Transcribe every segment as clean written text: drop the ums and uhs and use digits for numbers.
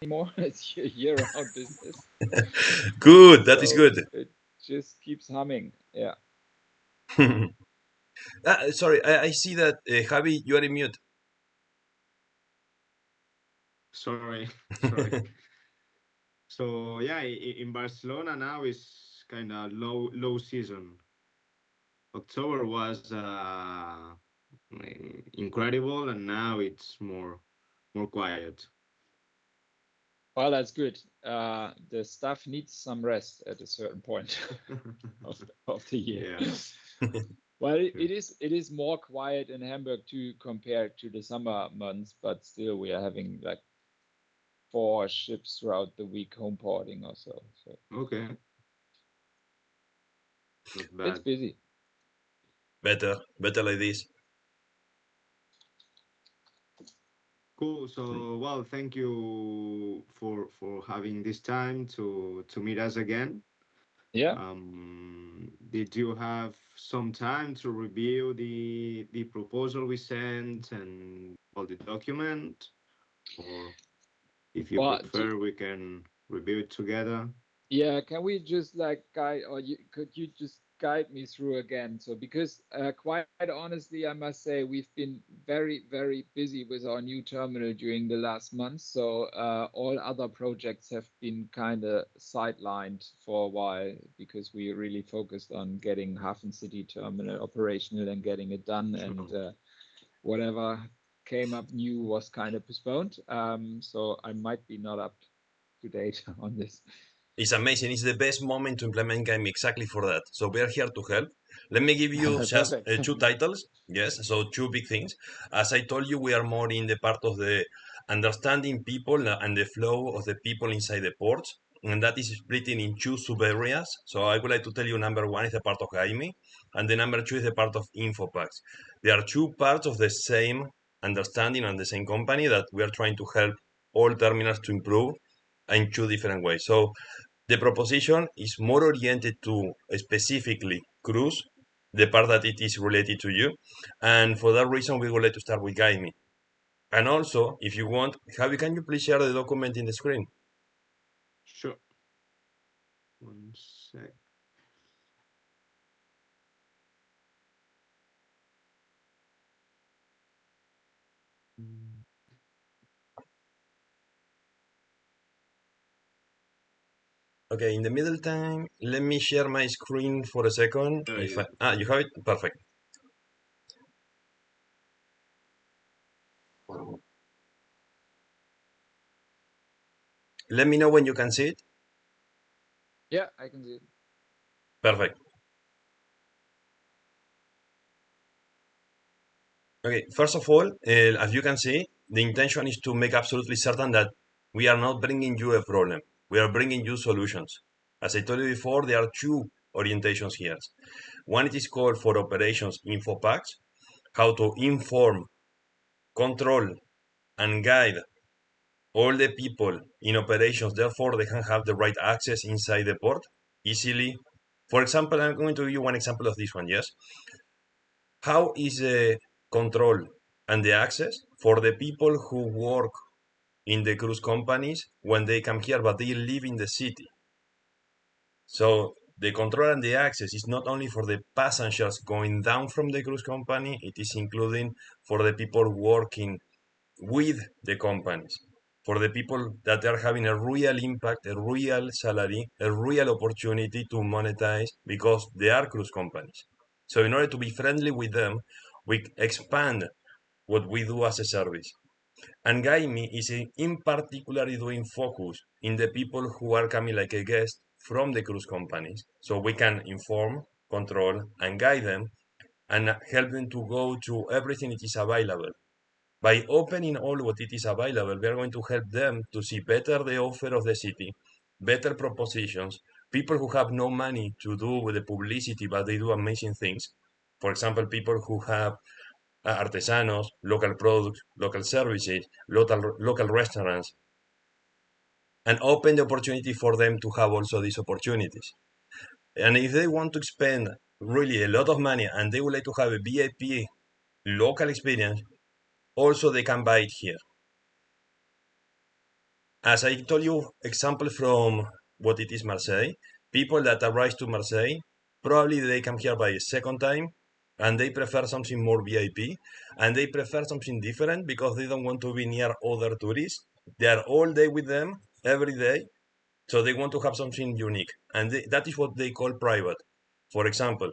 anymore. It's a year-round business. Good, that is So good. it just keeps humming. Yeah. Sorry, I see that Javi, you are in mute. Sorry, sorry. So yeah, in Barcelona now is kind of low season. October was incredible, and now it's more quiet. Well, that's good. The staff needs some rest at a certain point of the year. Yeah. Well, Yeah. it is more quiet in Hamburg too compared to the summer months, but still we are having like 4 ships throughout the week home porting or so. So Okay, not it's bad. busy. Better like this. Cool. So, well, thank you for having this time to meet us again. Yeah. Did you have some time to review the proposal we sent and all the document, or if you Well, prefer, we can review it together? yeah, can we just like guide, or could you just guide me through again? So, because quite honestly, I must say we've been very, very busy with our new terminal during the last month. So, all other projects have been kind of sidelined for a while because we really focused on getting Hafen City terminal operational and getting it done, and Sure. whatever came up new was kind of postponed. So I might be not up to date on this. It's amazing. It's the best moment to implement game exactly for that. So we are here to help. Let me give you just Perfect. two titles. Yes, so two big things. As I told you, we are more in the part of the understanding people and the flow of the people inside the ports. And that is split in two sub areas. So I would like to tell you number one is the part of Jaime, and the number two is the part of Infopacks. There are two parts of the same understanding and the same company that we are trying to help all terminals to improve in two different ways. So the proposition is more oriented to specifically cruise, the part that it is related to you. And for that reason, we would like to start with Guide Me. And also, if you want, Javi, can you please share the document in the screen? Sure. One sec. Mm, Okay, in the middle time, let me share my screen for a second. There If you I, go. you have it? Perfect. Let me know when you can see it. Yeah, I can see it. Perfect. Okay, first of all, as you can see, the intention is to make absolutely certain that we are not bringing you a problem. We are bringing you solutions. As I told you before, there are two orientations here. One it is called for operations info packs, how to inform, control, and guide all the people in operations. Therefore, they can have the right access inside the port easily. For example, I'm going to give you one example of this one. Yes, how is the control and the access for the people who work in the cruise companies when they come here, but they live in the city? So the control and the access is not only for the passengers going down from the cruise company, it is including for the people working with the companies, for the people that are having a real impact, a real salary, a real opportunity to monetize because they are cruise companies. So in order to be friendly with them, we expand what we do as a service. And Gaimi is in particular doing focus in the people who are coming like a guest from the cruise companies. So we can inform, control, and guide them and help them to go to everything that is available. By opening all what it is available, we are going to help them to see better the offer of the city, better propositions, people who have no money to do with the publicity, but they do amazing things. For example, people who have artesanos, local products, local services, local restaurants, and open the opportunity for them to have also these opportunities. And if they want to spend really a lot of money and they would like to have a VIP local experience, also they can buy it here. As I told you, example from what it is Marseille, people that arrive to Marseille, probably they come here by a second time and they prefer something more VIP and they prefer something different because they don't want to be near other tourists. They are all day with them every day, so they want to have something unique. And that is what they call private. For example,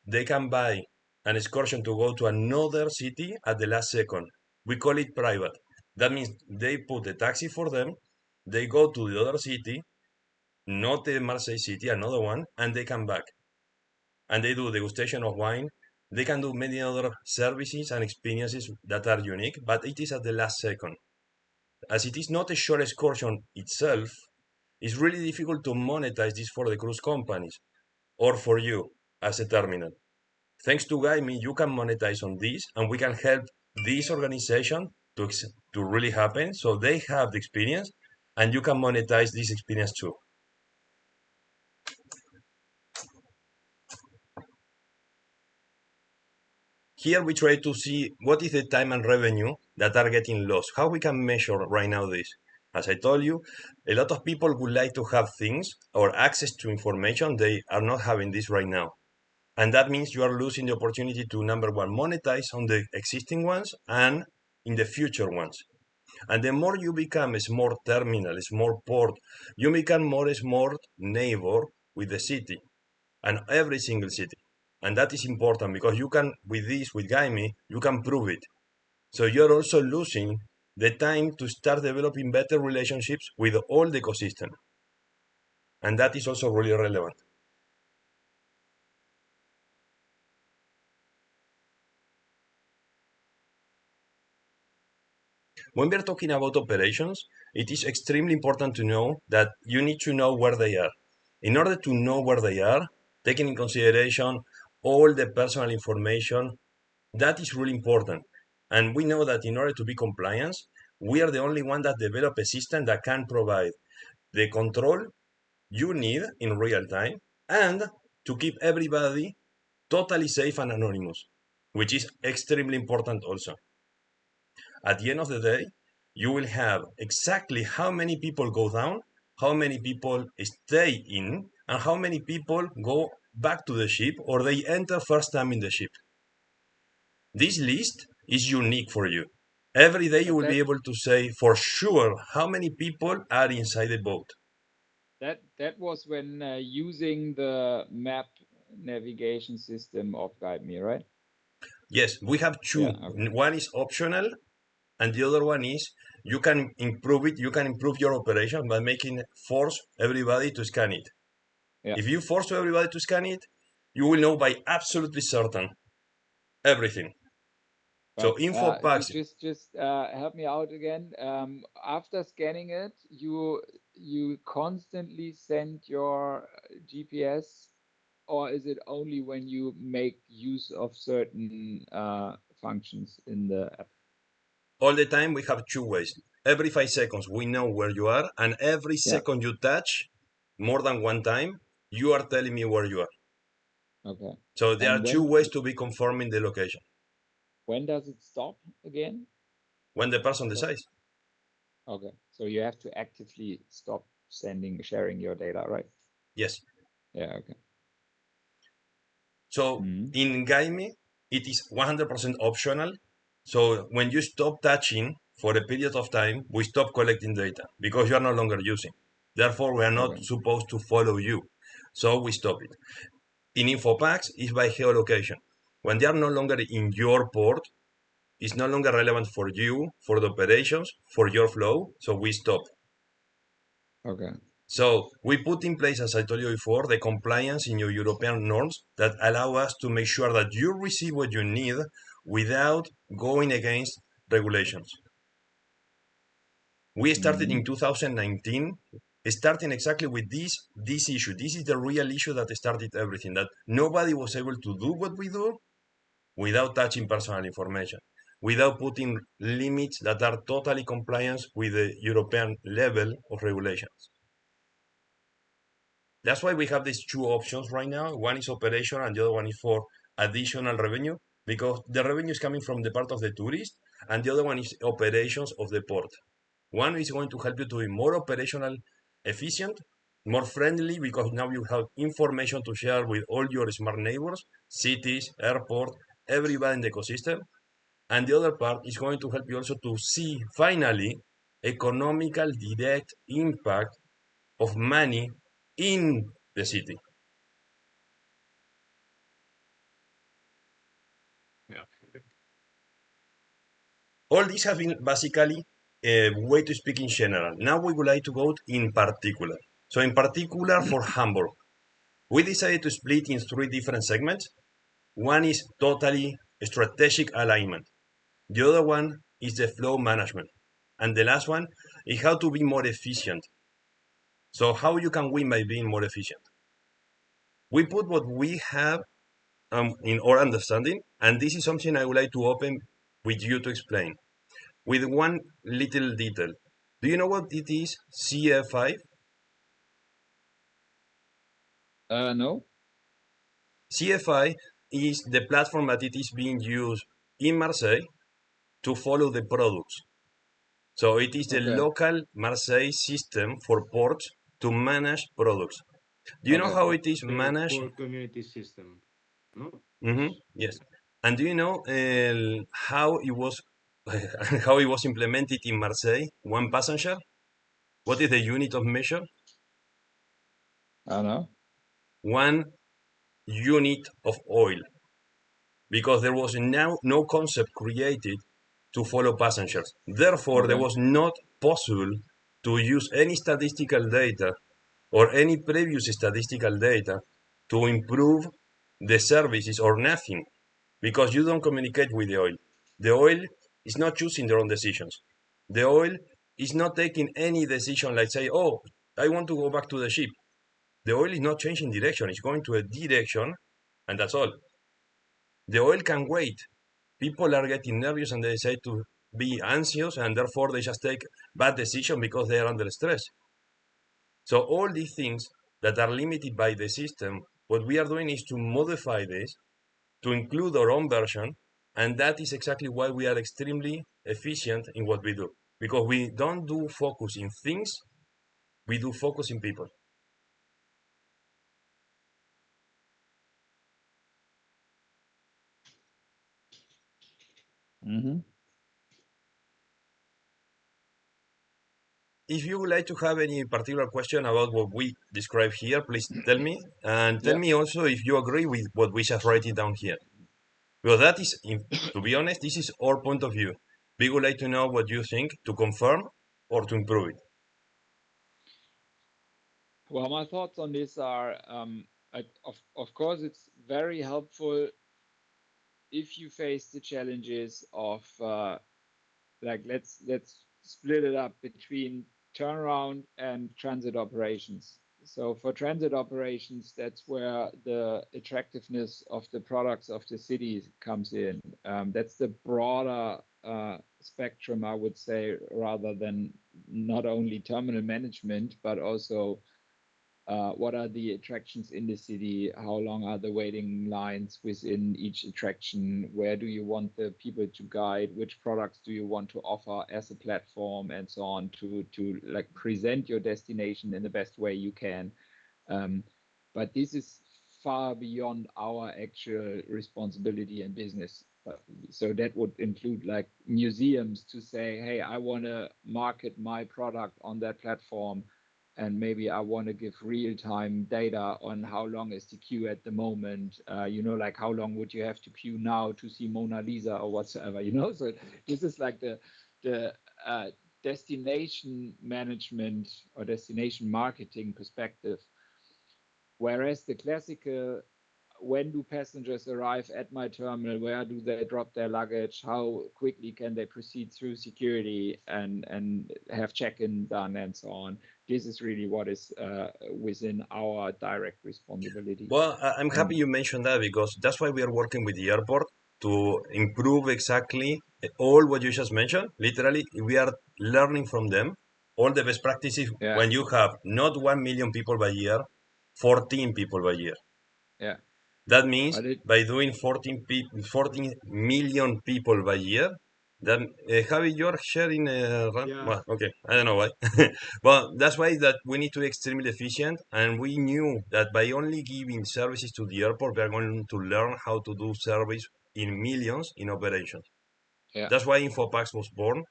they can buy an excursion to go to another city at the last second. We call it private. That means they put a taxi for them, they go to the other city, not the Marseille city, another one, and they come back. And they do degustation of wine. They can do many other services and experiences that are unique, but it is at the last second. As it is not a short excursion itself, it's really difficult to monetize this for the cruise companies or for you as a terminal. Thanks to GuideMe, you can monetize on this, and we can help this organization to really happen. So they have the experience, and you can monetize this experience too. Here we try to see what is the time and revenue that are getting lost. How we can measure right now this. As I told you, a lot of people would like to have things or access to information. They are not having this right now. And that means you are losing the opportunity to, number one, monetize on the existing ones and in the future ones. And the more you become a smart terminal, a smart port, you become more a smart neighbor with the city and every single city. And that is important because you can, with this, with GuideMe, you can prove it. So you're also losing the time to start developing better relationships with all the ecosystem. And that is also really relevant. When we're talking about operations, it is extremely important to know that you need to know where they are. In order to know where they are, taking in consideration all the personal information, that is really important. And we know that in order to be compliant, we are the only one that develop a system that can provide the control you need in real time and to keep everybody totally safe and anonymous, which is extremely important also. At the end of the day, you will have exactly how many people go down, how many people stay in, and how many people go back to the ship or they enter first time in the ship. This list is unique for you. Every day you But will be able to say for sure how many people are inside the boat. that was when using the map navigation system of GuideMe, right? Yes, we have two. Yeah. Okay. One is optional, and the other one is you can improve it. You can improve your operation by making force everybody to scan it. Yeah. If you force everybody to scan it, you will know by absolutely certain everything. So But info packs. just help me out again. After scanning it, you constantly send your GPS, or is it only when you make use of certain functions in the app? All the time we have two ways. Every 5 seconds we know where you are, and every Yeah. second you touch more than one time, you are telling me where you are. Okay. So there are And two ways to be confirming the location. when does it stop again? When the person So, decides. okay. So you have to actively stop sharing your data, right? Yes. Yeah. Okay. So in GuideMe, it is 100% optional. So when you stop touching for a period of time, we stop collecting data because you are no longer using. Therefore, we are not Okay. supposed to follow you. So we stop it. In InfoPacks, it's by geolocation. When they are no longer in your port, it's no longer relevant for you, for the operations, for your flow. So we stop. Okay. So we put in place, as I told you before, the compliance in your European norms that allow us to make sure that you receive what you need without going against regulations. We started in 2019, starting exactly with this issue. This is the real issue that started everything, that nobody was able to do what we do without touching personal information, without putting limits that are totally compliant with the European level of regulations. That's why we have these two options right now. One is operation and the other one is for additional revenue, because the revenue is coming from the part of the tourist and the other one is operations of the port. One is going to help you to be more operational efficient, more friendly, because now you have information to share with all your smart neighbors, cities, airport, everybody in the ecosystem. And the other part is going to help you also to see finally economical direct impact of money in the city. Yeah. All these have been basically a way to speak in general. Now we would like to go in particular. So in particular for Hamburg, we decided to split in three different segments. One is totally strategic alignment. The other one is the flow management. And the last one is how to be more efficient. So how you can win by being more efficient. We put what we have in our understanding, and this is something I would like to open with you to explain. With one little detail. Do you know what it is, CFI? No. CFI is the platform that it is being used in Marseille to follow the products. So it is the Okay. local Marseille system for ports to manage products. Do you know Okay. how it is The managed? port community system. No? Yes. And do you know how it was how it was implemented in Marseille? One passenger. What is the unit of measure? I don't know. One unit of oil, because there was no concept created to follow passengers. Therefore, there Okay. was not possible to use any statistical data or any previous statistical data to improve the services or nothing, because you don't communicate with the oil. The oil is not choosing their own decisions. The oil is not taking any decision like say, oh, I want to go back to the ship. The oil is not changing direction, it's going to a direction, and that's all. The oil can wait. People are getting nervous and they decide to be anxious, and therefore they just take bad decisions because they are under stress. So all these things that are limited by the system, what we are doing is to modify this to include our own version, and that is exactly why we are extremely efficient in what we do. Because we don't do focus in things, we do focus in people. Mm-hmm. If you would like to have any particular question about what we describe here, please tell me. And tell Yeah. me also if you agree with what we just write it down here. Because that is, to be honest, this is our point of view. We would like to know what you think to confirm or to improve it. Well, my thoughts on this are, of course, it's very helpful if you face the challenges of like let's split it up between turnaround and transit operations. So for transit operations, that's where the attractiveness of the products of the city comes in. That's the broader spectrum, I would say, rather than not only terminal management, but also what are the attractions in the city? How long are the waiting lines within each attraction? Where do you want the people to guide? Which products do you want to offer as a platform, and so on, to like present your destination in the best way you can? Um, but this is far beyond our actual responsibility and business. So that would include like museums to say, hey, I want to market my product on that platform, and maybe I want to give real-time data on how long is the queue at the moment. Like how long would you have to queue now to see Mona Lisa or whatsoever. So this is like the destination management or destination marketing perspective. Whereas the classical, when do passengers arrive at my terminal? Where do they drop their luggage? How quickly can they proceed through security and have check-in done and so on? This is really what is within our direct responsibility. Well, I'm happy And you mentioned that, because that's why we are working with the airport to improve exactly all what you just mentioned. Literally, we are learning from them all the best practices yeah, when you have not 1 million people by year, 14 people by year. yeah, That means but it by doing 14 million people by year, That Javi, you're sharing. Yeah. Well, okay, I don't know why. Well, that's why that we need to be extremely efficient, and we knew that by only giving services to the airport, we are going to learn how to do service in millions in operations. Yeah. That's why InfoPax was born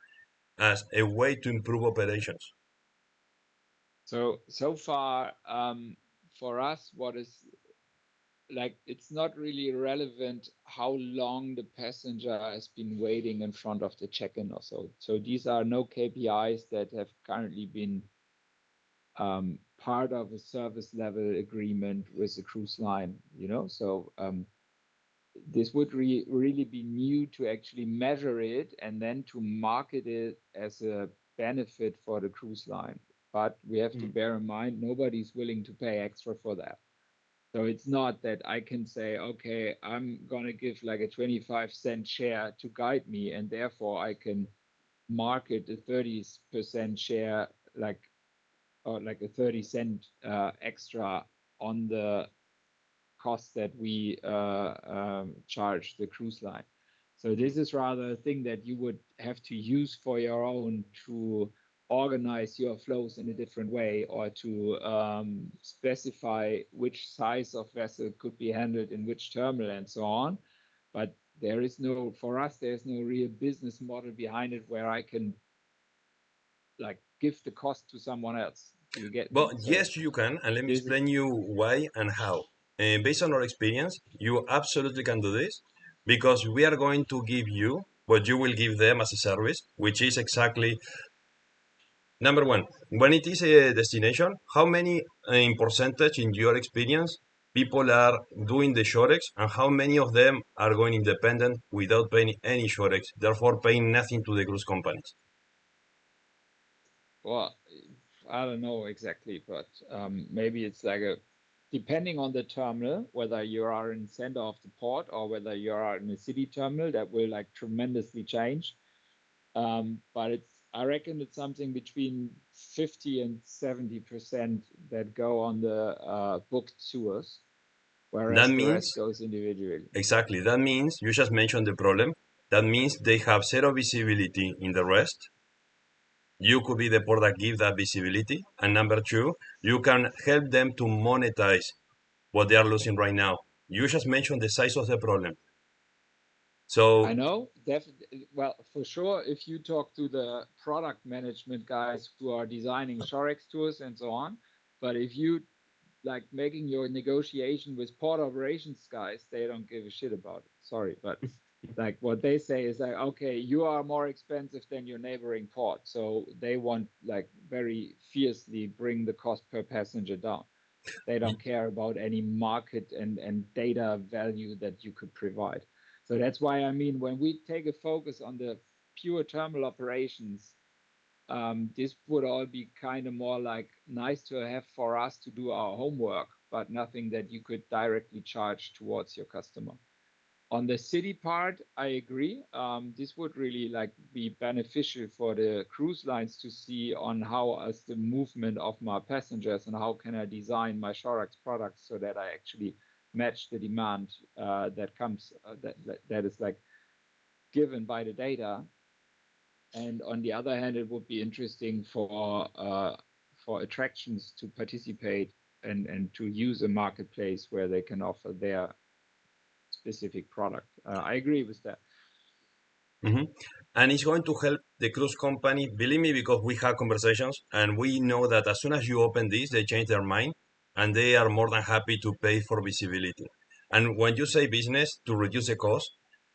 as a way to improve operations. So far, for us, what is like, it's not really relevant how long the passenger has been waiting in front of the check-in or so. So these are no KPIs that have currently been part of a service level agreement with the cruise line, you know. So this would really be new to actually measure it and then to market it as a benefit for the cruise line. But we have to Mm. bear in mind nobody's willing to pay extra for that. So it's not that I can say, okay, I'm gonna give like a 25-cent share to guide me, and therefore I can market a 30% share, like, or like a 30-cent extra on the cost that we charge the cruise line. So this is rather a thing that you would have to use for your own to organize your flows in a different way, or to specify which size of vessel could be handled in which terminal and so on. But there is no, for us, there's no real business model behind it where I can like give the cost to someone else. Do you get But me? So yes, you can, and let me this is explain you why and how. Based on our experience, you absolutely can do this because we are going to give you what you will give them as a service, which is exactly number one. When it is a destination, how many in percentage in your experience people are doing the Shorex, and how many of them are going independent without paying any Shorex, therefore paying nothing to the cruise companies? well, I don't know exactly, but maybe it's like a depending on the terminal, whether you are in center of the port or whether you are in a city terminal, that will like tremendously change. But it's I reckon it's something between 50 and 70% that go on the booked tours, That whereas the rest means goes individually. exactly. That means you just mentioned the problem. That means they have zero visibility in the rest. You could be the port that gives that visibility. And number two, you can help them to monetize what they are losing right now. You just mentioned the size of the problem. I So know, definitely. Well, for sure, if you talk to the product management guys who are designing Shorex tours and so on, but if you like making your negotiation with port operations guys, they don't give a shit about it. Sorry, but like what they say is like, okay, you are more expensive than your neighboring port, so they want like very fiercely bring the cost per passenger down. They don't care about any market and data value that you could provide. So that's why I mean, when we take a focus on the pure terminal operations, this would all be kind of more like nice to have for us to do our homework, but nothing that you could directly charge towards your customer. On the city part, I agree. This would really like be beneficial for the cruise lines to see on how is the movement of my passengers and how can I design my Shorax products so that I actually match the demand that comes that is like given by the data. And on the other hand, it would be interesting for attractions to participate and to use a marketplace where they can offer their specific product. I agree with that. mhm. And it's going to help the cruise company, believe me, because we have conversations and we know that as soon as you open this, they change their mind and they are more than happy to pay for visibility. And when you say business to reduce the cost,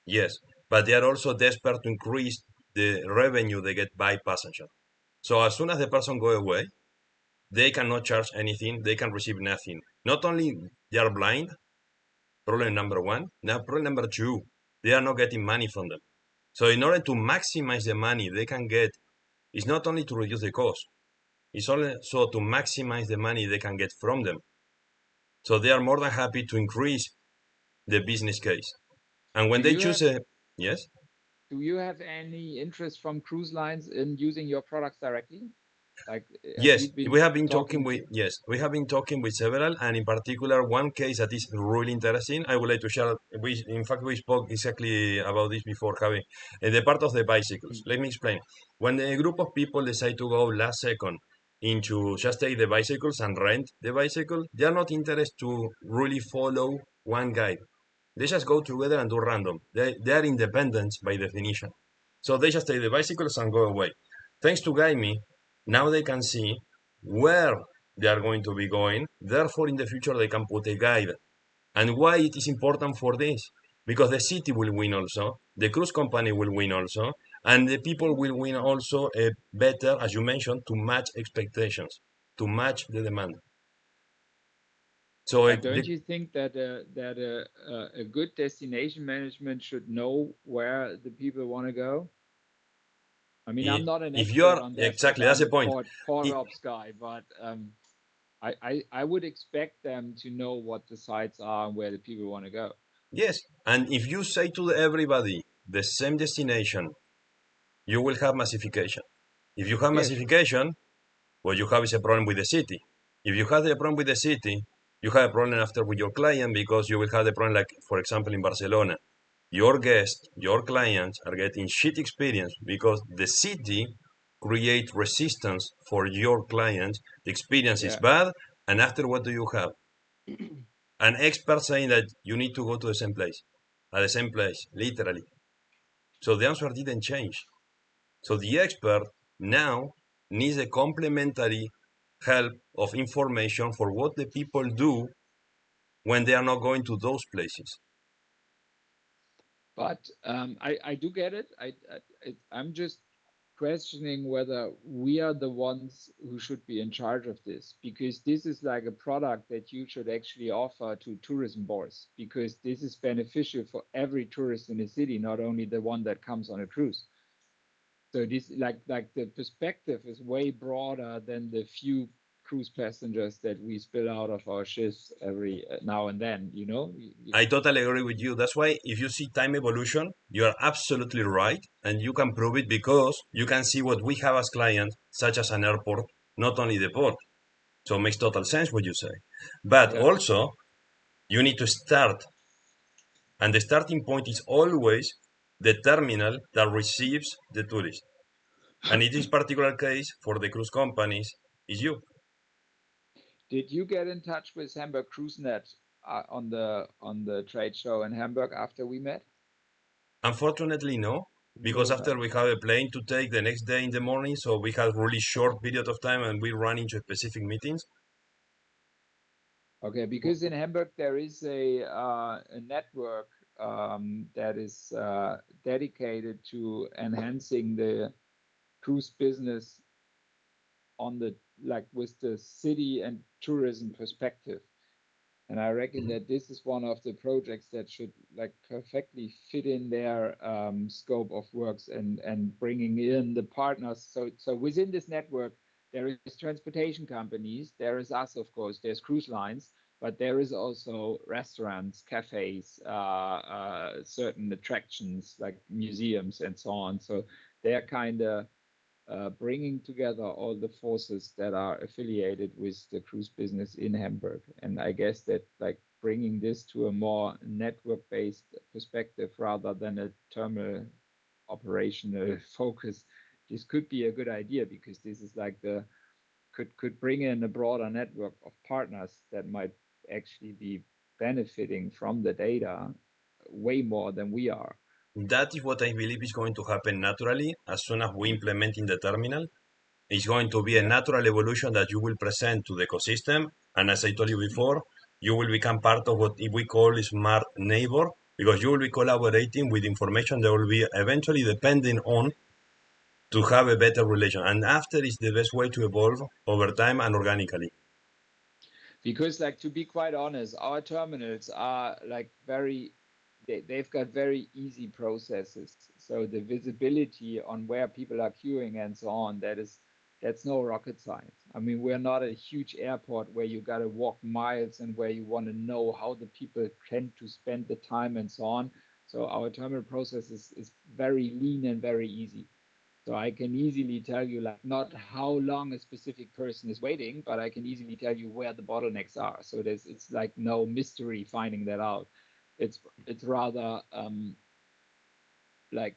yes, but they are also desperate to increase the revenue they get by passenger. So as soon as the person go away, they cannot charge anything, they can receive nothing. Not only they are blind, problem number one. Now problem number two, they are not getting money from them. So in order to maximize the money they can get, it's not only to reduce the cost, it's also to maximize the money they can get from them. So they are more than happy to increase the business case. And when Do they you choose have a yes, do you have any interest from cruise lines in using your products directly? Like, have Yes, you been we have been talking talking with to? yes, we have been talking with several, and in particular one case that is really interesting. I would like to share. In fact, we spoke exactly about this before, Javi. The part of the bicycles. Mm. Let me explain. When a group of people decide to go last second into just take the bicycles and rent the bicycle, they are not interested to really follow one guide. They just go together and do random. They are independent by definition. So they just take the bicycles and go away. Thanks to Guide Me, now they can see where they are going to be going. Therefore, in the future, they can put a guide. And why it is important for this? Because the city will win also, the cruise company will win also, and the people will win also better, as you mentioned, to match expectations, to match the demand. So But don't you think that a good destination management should know where the people want to go? I mean, I'm not an if you expert are on that because exactly that's I'm the a point. port ops guy, but I would expect them to know what the sites are and where the people want to go. Yes, and if you say to everybody the same destination, you will have massification. If you have Yeah, sure. massification, what you have is a problem with the city. If you have the problem with the city, you have a problem after with your client because you will have the problem, like for example in Barcelona, your guests, your clients are getting shit experience because the city create resistance for your clients. The experience is Yeah. bad, and after what do you have? An expert saying that you need to go to the same place, at the same place, literally. So the answer didn't change. So the expert now needs a complementary help of information for what the people do when they are not going to those places. But I do get it. I'm just questioning whether we are the ones who should be in charge of this, because this is like a product that you should actually offer to tourism boards, because this is beneficial for every tourist in the city, not only the one that comes on a cruise. So this like the perspective is way broader than the few cruise passengers that we spill out of our ships every now and then. I totally agree with you. That's why if you see time evolution, you are absolutely right. And you can prove it because you can see what we have as clients, such as an airport, not only the port. So it makes total sense what you say. But Yeah. also, you need to start. And the starting point is always the terminal that receives the tourist. And in this particular case, for the cruise companies, is you. Did you get in touch with Hamburg CruiseNet on the trade show in Hamburg after we met? Unfortunately, no, because No, after we have a plane to take the next day in the morning, so we have really short period of time and we run into specific meetings. okay, because in Hamburg there is a network that is dedicated to enhancing the cruise business on the like with the city and tourism perspective. And I reckon Mhm. that this is one of the projects that should like perfectly fit in their scope of works and bringing in the partners. So within this network, there is transportation companies, there is us, of course, there's cruise lines, but there is also restaurants, cafes, certain attractions like museums and so on. So they're kind of bringing together all the forces that are affiliated with the cruise business in Hamburg. And I guess that like bringing this to a more network-based perspective rather than a terminal operational focus, this could be a good idea because this is like the could bring in a broader network of partners that might actually be benefiting from the data way more than we are. That is what I believe is going to happen naturally as soon as we Mm. implement in the terminal. It's going to be a Yeah. natural evolution that you will present to the ecosystem. And as I told you before, you will become part of what we call smart neighbor because you will be collaborating with information that will be eventually depending on to have a better relation. And after is the best way to evolve over time and organically. Because like to be quite honest, our terminals are like they've got very easy processes. So the visibility on where people are queuing and so on, that's no rocket science. I mean, we're not a huge airport where you got to walk miles and where you want to know how the people tend to spend the time and so on. So our terminal process is very lean and very easy. So I can easily tell you, like, not how long a specific person is waiting, but I can easily tell you where the bottlenecks are. So it's like no mystery finding that out. It's rather like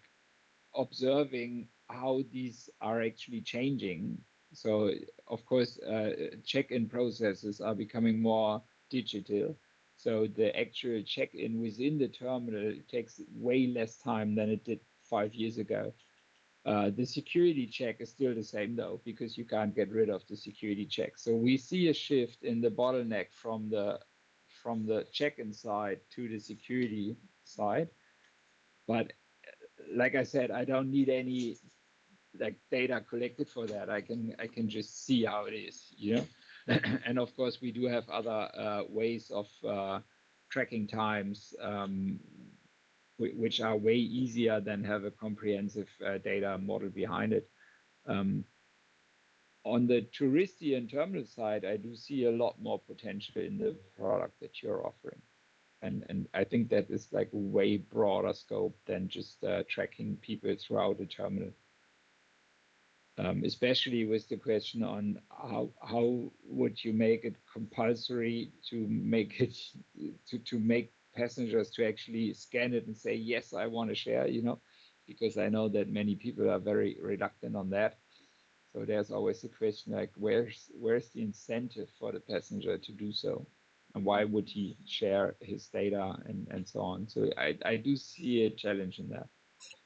observing how these are actually changing. So of course, check-in processes are becoming more digital. So the actual check-in within the terminal takes way less time than it did 5 years ago. The security check is still the same though, because you can't get rid of the security check. So we see a shift in the bottleneck from the check-in side to the security side. But like I said, I don't need any like data collected for that. I can just see how it is, you know. And of course, we do have other ways of tracking times, which are way easier than have a comprehensive data model behind it. Um, on the touristian terminal side, I do see a lot more potential in the product that you're offering. And I think that is like a way broader scope than just tracking people throughout the terminal. Especially with the question on how would you make it compulsory to make it to make passengers to actually scan it and say yes, I want to share, you know, because I know that many people are very reluctant on that. So there's always the question like where's the incentive for the passenger to do so, and why would he share his data and so on. So I do see a challenge in that.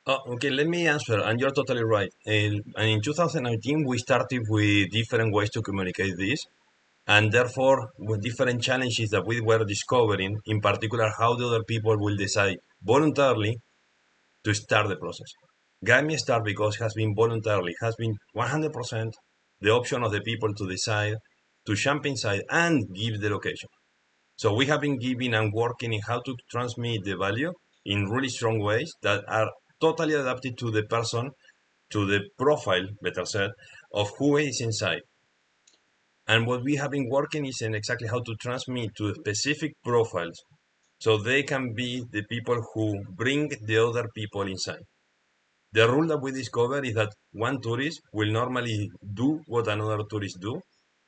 Okay, let me answer, and you're totally right. And in 2019, we started with different ways to communicate this, and therefore with different challenges that we were discovering, in particular how the other people will decide voluntarily to start the process. Guide Me Start because has been voluntarily, has been 100% the option of the people to decide to jump inside and give the location. So we have been giving and working in how to transmit the value in really strong ways that are totally adapted to the person, to the profile, better said, of who is inside. And what we have been working is in exactly how to transmit to specific profiles so they can be the people who bring the other people inside. The rule that we discovered is that one tourist will normally do what another tourist do.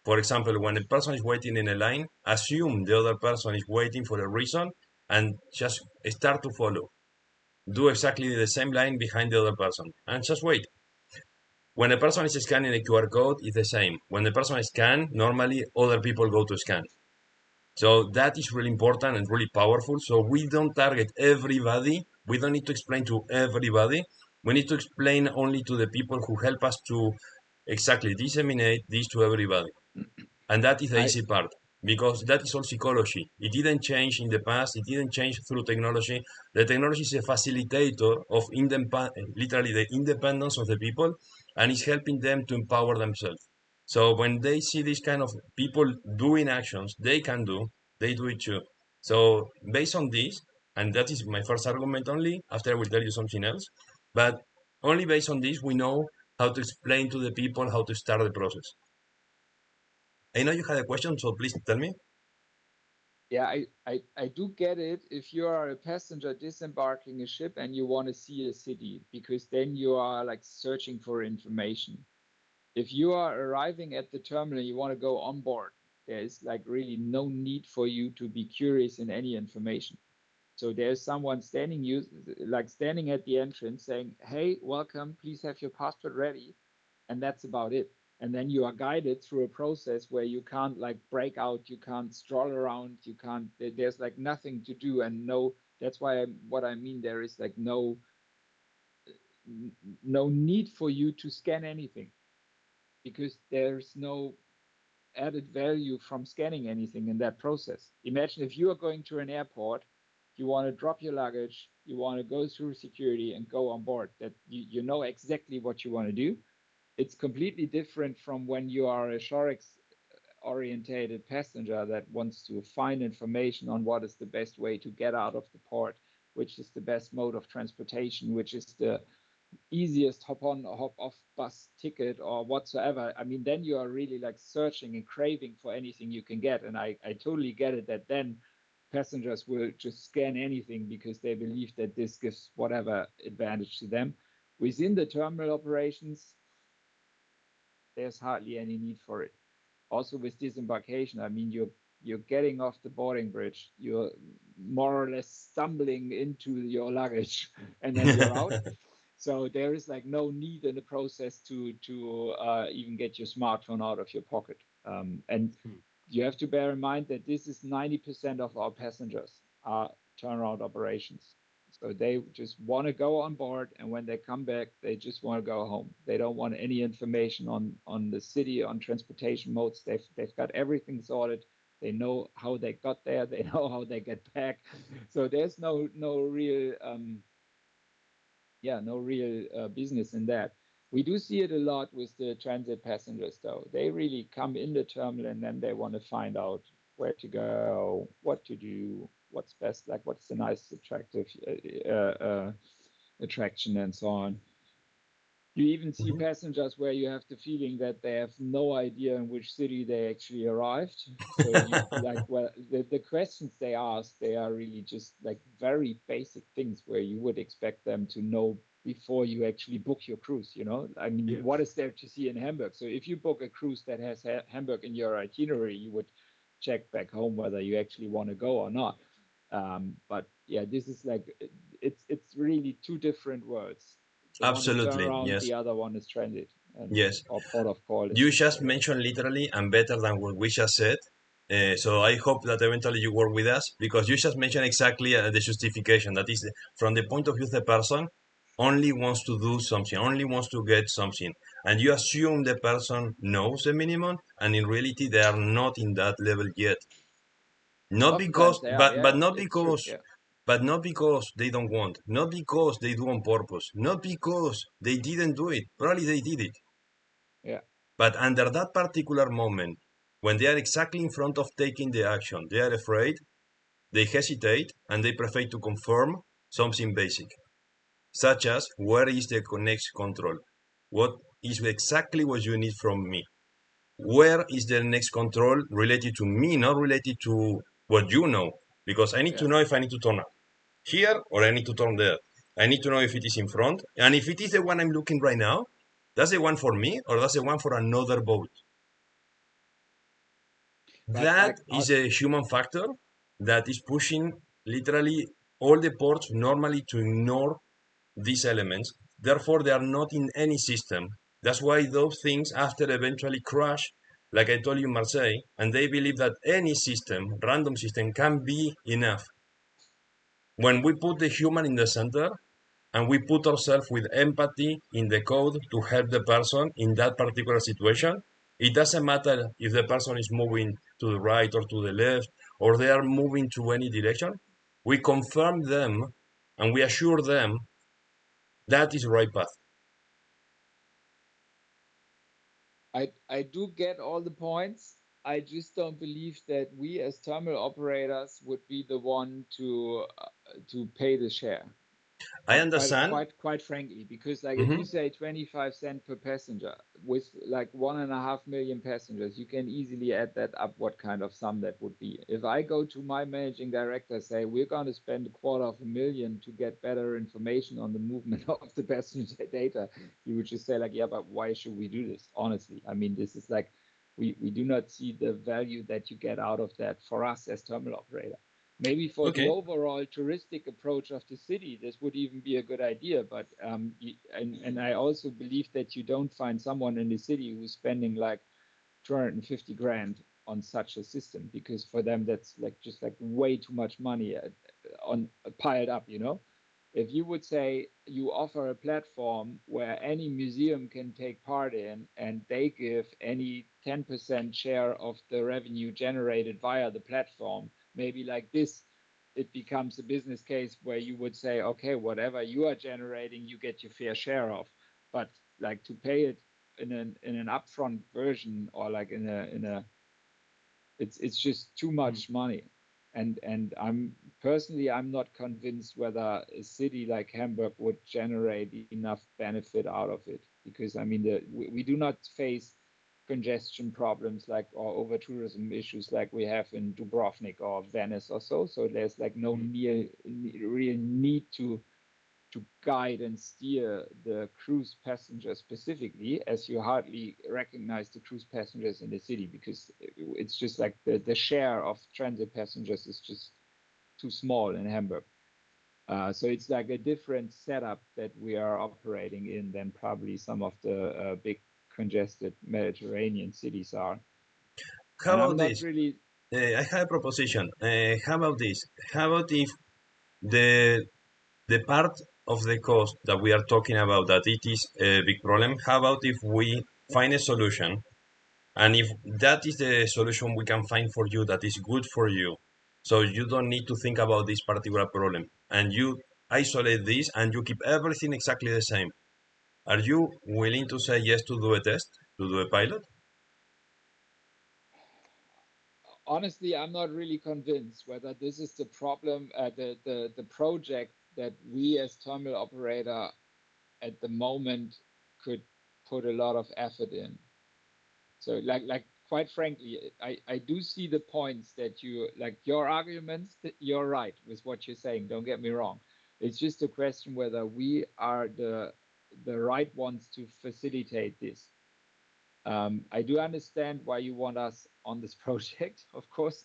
For example, when a person is waiting in a line, assume the other person is waiting for a reason and just start to follow. Do exactly the same line behind the other person and just wait. When a person is scanning a QR code, it's the same. When the person is scanned, normally other people go to scan. So that is really important and really powerful. So we don't target everybody. We don't need to explain to everybody. We need to explain only to the people who help us to exactly disseminate this to everybody. And that is the I easy part because that is all psychology. It didn't change in the past. It didn't change through technology. The technology is a facilitator of literally the independence of the people and is helping them to empower themselves. So when they see this kind of people doing actions they can do, they do it too. So based on this, and that is my first argument only, after I will tell you something else, but only based on this, we know how to explain to the people how to start the process. I know you had a question, so please tell me. Yeah, I do get it if you are a passenger disembarking a ship and you want to see a city, because then you are like searching for information. If you are arriving at the terminal, you want to go on board, there is like really no need for you to be curious in any information. So there's someone standing at the entrance saying, "Hey, welcome, please have your passport ready," and that's about it. And then you are guided through a process where you can't like break out, you can't stroll around, you can't. There's like nothing to do, and no. That's why what I mean there is like no need for you to scan anything, because there's no added value from scanning anything in that process. Imagine if you are going to an airport, you want to drop your luggage, you want to go through security and go on board, that you know exactly what you want to do. It's completely different from when you are a Shorex orientated passenger that wants to find information on what is the best way to get out of the port, which is the best mode of transportation, which is the easiest hop on or hop off bus ticket or whatsoever. I mean, then you are really like searching and craving for anything you can get. And I totally get it that then passengers will just scan anything because they believe that this gives whatever advantage to them. Within the terminal operations, there's hardly any need for it. Also with disembarkation, I mean, you're getting off the boarding bridge, you're more or less stumbling into your luggage, and then you're out. So there is like no need in the process to even get your smartphone out of your pocket. And Hmm. you have to bear in mind that this is 90% of our passengers are turnaround operations. So they just want to go on board, and when they come back, they just want to go home. They don't want any information on the city, on transportation modes. They've got everything sorted. They know how they got there. They know how they get back. So there's no real no real business in that. We do see it a lot with the transit passengers, though. They really come in the terminal and then they want to find out where to go, what to do, what's best, like what's the nice, attractive attraction, and so on. You even see Mhm. passengers where you have the feeling that they have no idea in which city they actually arrived. So you like, well, the questions they ask, they are really just like very basic things where you would expect them to know before you actually book your cruise. I mean, Yeah. what is there to see in Hamburg? So if you book a cruise that has Hamburg in your itinerary, you would check back home whether you actually want to go or not. But yeah, this is like, it's really two different worlds. The one is Absolutely, turnaround, yes, the other one is transit, and yes. or port of call, as You you just say. mentioned literally and better than what we just said. So I hope that eventually you work with us because you just mentioned exactly the justification. That is, from the point of view of the person, only wants to do something, only wants to get something, and you assume the person knows the minimum, and in reality they are not in that level yet. Not Oftentimes because, they are, but yeah, not it's true, because, yeah, but not because they don't want, not because they do on purpose, not because they didn't do it. Probably they did it. yeah, But under that particular moment, when they are exactly in front of taking the action, they are afraid, they hesitate, and they prefer to confirm something basic, such as where is the next control? What is exactly what you need from me? Where is the next control related to me, not related to what you know? Because I need yeah. to know if I need to turn here or I need to turn there. I need to know if it is in front. And if it is the one I'm looking right now, that's the one for me or that's the one for another boat. But That like, is a human factor that is pushing literally all the ports normally to ignore these elements. Therefore, they are not in any system. That's why those things after eventually crash, like I told you, Marseille, and they believe that any system, random system, can be enough. When we put the human in the center and we put ourselves with empathy in the code to help the person in that particular situation, it doesn't matter if the person is moving to the right or to the left or they are moving to any direction. We confirm them and we assure them that is the right path. I do get all the points. I just don't believe that we as terminal operators would be the one to pay the share. I Quite understand. quite frankly, because like if you Mhm. say 25 cent per passenger with like 1.5 million passengers, you can easily add that up what kind of sum that would be. If I go to my managing director, say we're going to spend 250,000 to get better information on the movement of the passenger data, he would just say like, yeah, but why should we do this? Honestly, I mean, this is like, we do not see the value that you get out of that for us as terminal operator. Maybe for the Okay. overall touristic approach of the city, this would even be a good idea. But and I also believe that you don't find someone in the city who's spending like 250 grand on such a system, because for them that's like just like way too much money on piled up. If you would say you offer a platform where any museum can take part in, and they give any 10% share of the revenue generated via the platform, maybe like this, it becomes a business case where you would say, okay, whatever you are generating, you get your fair share of. But like to pay it in an upfront version, or like in a it's just too Hmm. much money. And I'm not convinced whether a city like Hamburg would generate enough benefit out of it, because I mean, we do not face congestion problems like, or over tourism issues like we have in Dubrovnik or Venice or so. So there's like no Hmm. real need guide and steer the cruise passengers specifically, as you hardly recognize the cruise passengers in the city because it's just like the share of transit passengers is just too small in Hamburg. So it's like a different setup that we are operating in than probably some of the big congested Mediterranean cities are. How And I'm about not this? really. I have a proposition. How about this? How about if the the part of the cost that we are talking about that it is a big problem? How about if we find a solution, and if that is the solution we can find for you that is good for you, so you don't need to think about this particular problem, and you isolate this and you keep everything exactly the same. Are you willing to say yes to do a test, to do a pilot? Honestly, I'm not really convinced whether this is the problem, the project that we as terminal operator at the moment could put a lot of effort in. So like quite frankly, I do see the points that you like your arguments that you're right with what you're saying. Don't get me wrong. It's just a question whether we are the right ones to facilitate this. I do understand why you want us on this project, of course,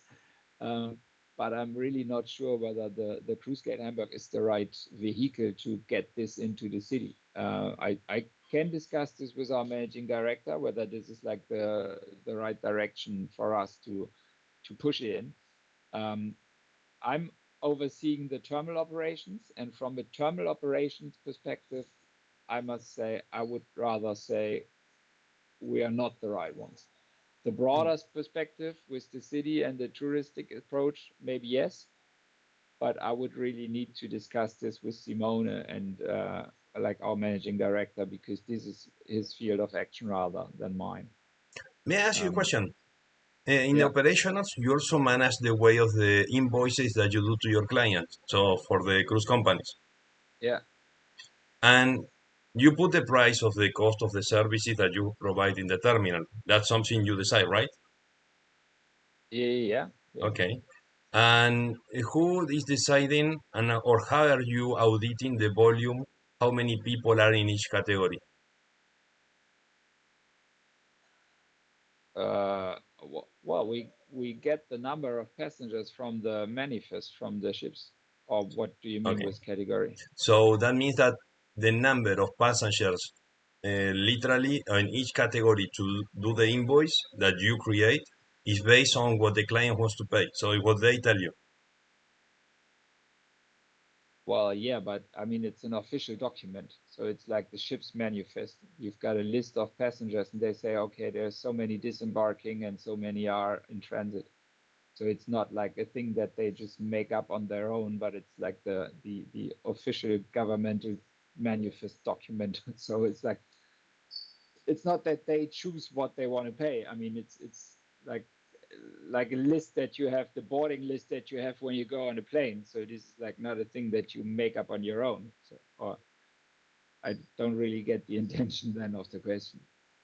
um, but I'm really not sure whether the Cruise Gate Hamburg is the right vehicle to get this into the city. I can discuss this with our managing director whether this is like the right direction for us to push in. Um, I'm overseeing the terminal operations, and from a terminal operations perspective, I must say I would rather say we are not the right ones. The broader perspective with the city and the touristic approach, maybe yes, but I would really need to discuss this with Simone and like our managing director because this is his field of action rather than mine. May I ask you a Um, question? In the yeah, operationals, you also manage the way of the invoices that you do to your clients, so for the cruise companies. yeah, And you put the price of the cost of the services that you provide in the terminal. That's something you decide, right? yeah. Okay. And who is deciding and or how are you auditing the volume? How many people are in each category? Well, we get the number of passengers from the manifest from the ships. Or what do you mean Okay. with category? So that means that the number of passengers literally in each category to do the invoice that you create is based on what the client wants to pay. So what they tell you. Well, yeah, but I mean, it's an official document. So it's like the ship's manifest. You've got a list of passengers, and they say, okay, there's so many disembarking and so many are in transit. So it's not like a thing that they just make up on their own, but it's like the official governmental manifest document. So it's like it's not that they choose what they want to pay. I mean, it's like a list that you have, the boarding list that you have when you go on a plane. So this is like not a thing that you make up on your own. So, or I don't really get the intention then of the question.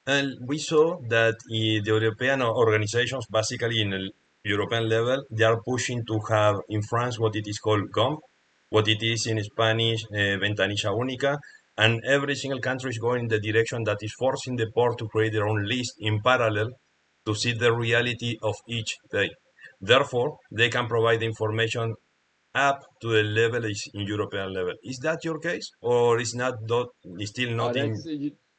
And we saw that the European organizations, basically in the European level, they are pushing to have in France what it is called GOMP, what it is in Spanish, Ventanilla Única, and every single country is going in the direction that is forcing the port to create their own list in parallel to see the reality of each day. Therefore, they can provide information up to the level is in European level. Is that your case, or is not that is still Oh, not in?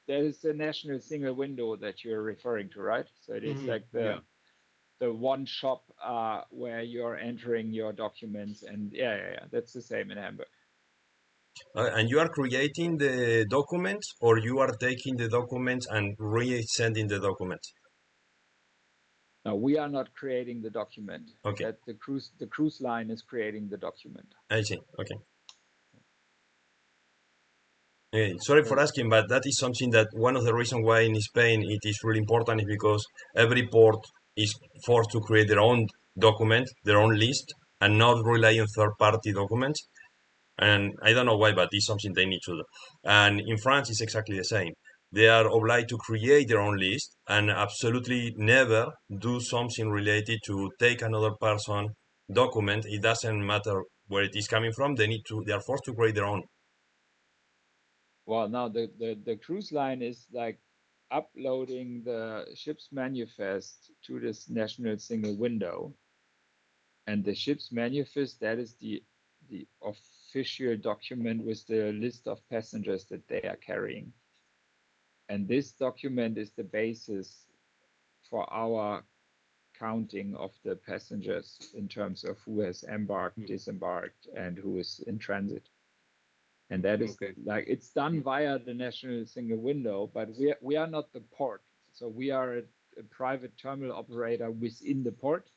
that is the national single window that you're referring to, right? So it is like Yeah. the one shop where you're entering your documents, and yeah, that's the same in Hamburg. And you are creating the documents, or you are taking the documents and re-sending the documents. No, we are not creating the document. Okay, That the cruise line is creating the document. I see. Okay. Sorry for So asking, but that is something that one of the reasons why in Spain it is really important is because every port is forced to create their own document, their own list, and not rely on third-party documents. And I don't know why, but it's something they need to do. And in France, it's exactly the same. They are obliged to create their own list and absolutely never do something related to take another person document. It doesn't matter where it is coming from. They are forced to create their own. Well, now the cruise line is like uploading the ship's manifest to this national single window, and the ship's manifest, that is the official document with the list of passengers that they are carrying. And this document is the basis for our counting of the passengers in terms of who has embarked, Mm. disembarked, and who is in transit. And that is Okay. like it's done via the national single window, but we are not the port. So we are a private terminal operator within the port.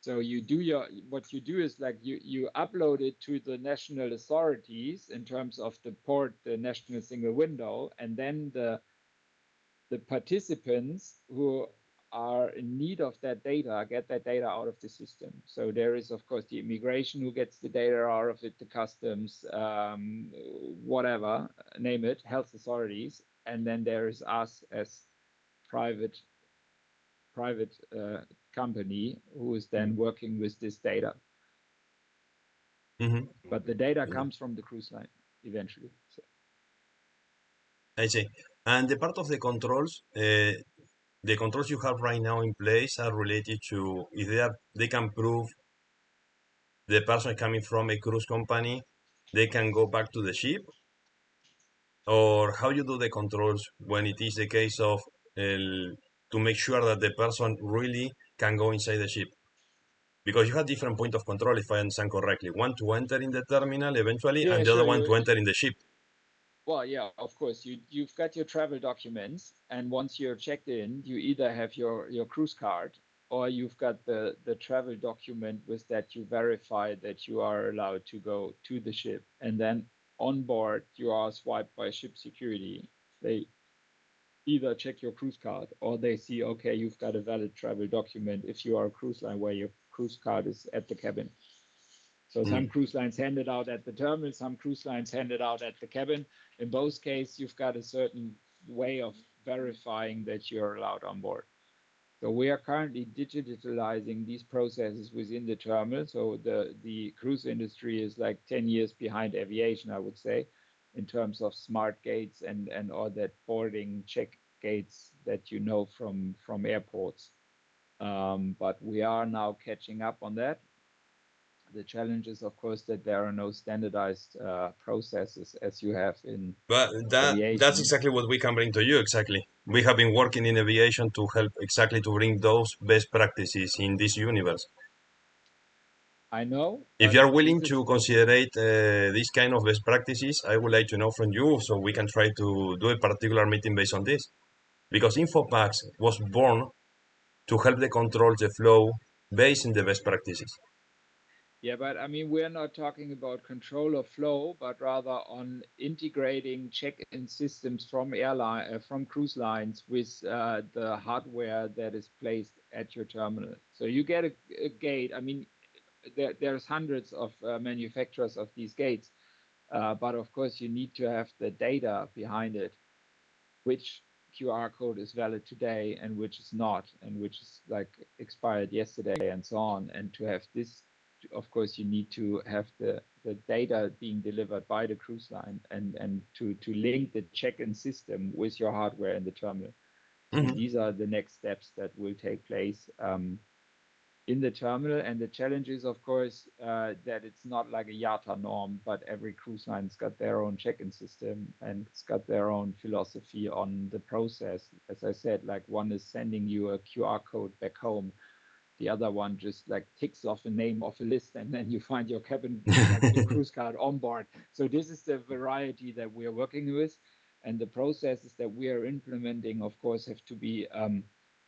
So you do what you do is like you upload it to the national authorities in terms of the port, the national single window, and then the participants who are in need of that data get that data out of the system. So there is, of course, the immigration who gets the data out of it, the customs, whatever, name it, health authorities, and then there is us as private company who is then Mm. working with this data. Mm-hmm. But the Okay. data comes from the cruise line eventually. So. I see. And the part of the controls you have right now in place are related to if they can prove the person coming from a cruise company, they can go back to the ship, or how you do the controls when it is the case of to make sure that the person really can go inside the ship. Because you have different point of control, if I understand correctly. One to enter in the terminal eventually, Yeah, and the other sure. one to enter in the ship. Well, yeah, of course. You've got your travel documents, and once you're checked in, you either have your cruise card or you've got the travel document with that you verify that you are allowed to go to the ship. And then on board, you are swiped by ship security. They either check your cruise card or they see, okay, you've got a valid travel document if you are a cruise line where your cruise card is at the cabin. So some Mm. cruise lines hand it out at the terminal, some cruise lines hand it out at the cabin. In both cases, you've got a certain way of verifying that you're allowed on board. So we are currently digitalizing these processes within the terminal. So the cruise industry is like 10 years behind aviation, I would say, in terms of smart gates and all that boarding check gates that you know from airports. But we are now catching up on that. The challenge is, of course, that there are no standardized processes as you have in But that's aviation. exactly what we can bring to you. Exactly, we have been working in aviation to help exactly to bring those best practices in this universe. I know, If you but are willing this is to consider this kind of best practices, I would like to know from you so we can try to do a particular meeting based on this. Because InfoPax was born to help the control the flow based in the best practices. yeah, but I mean, we're not talking about control of flow, but rather on integrating check-in systems from from cruise lines with the hardware that is placed at your terminal. So you get a gate. I mean, there's hundreds of manufacturers of these gates, but of course, you need to have the data behind it, which QR code is valid today and which is not, and which is like expired yesterday and so on. And to have this, of course, you need to have the data being delivered by the cruise line and to link the check-in system with your hardware in the terminal. So Mhm. these are the next steps that will take place in the terminal. And the challenge is, of course, that it's not like a IATA norm, but every cruise line's got their own check-in system and it's got their own philosophy on the process. As I said, like one is sending you a QR code back home. The other one just like ticks off a name off a list and then you find your cabin, like your cruise card on board. So this is the variety that we are working with. And the processes that we are implementing, of course, have to be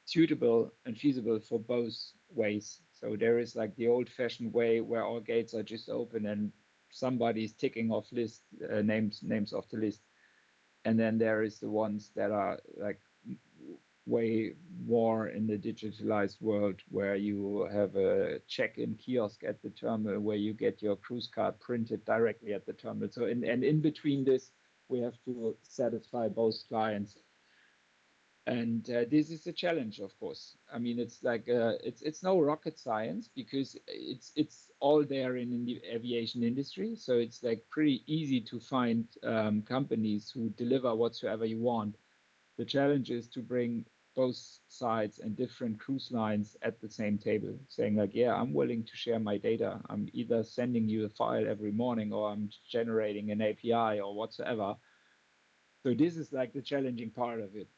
suitable and feasible for both ways. So there is like the old-fashioned way where all gates are just open and somebody's ticking off list names off the list, and then there is the ones that are like way more in the digitalized world where you have a check-in kiosk at the terminal where you get your cruise card printed directly at the terminal. So in between this, we have to satisfy both clients. And this is a challenge, of course. I mean, it's like it's no rocket science because it's all there in the aviation industry. So it's like pretty easy to find companies who deliver whatsoever you want. The challenge is to bring both sides and different cruise lines at the same table, saying like, yeah, I'm willing to share my data. I'm either sending you a file every morning or I'm generating an API or whatsoever. So this is like the challenging part of it.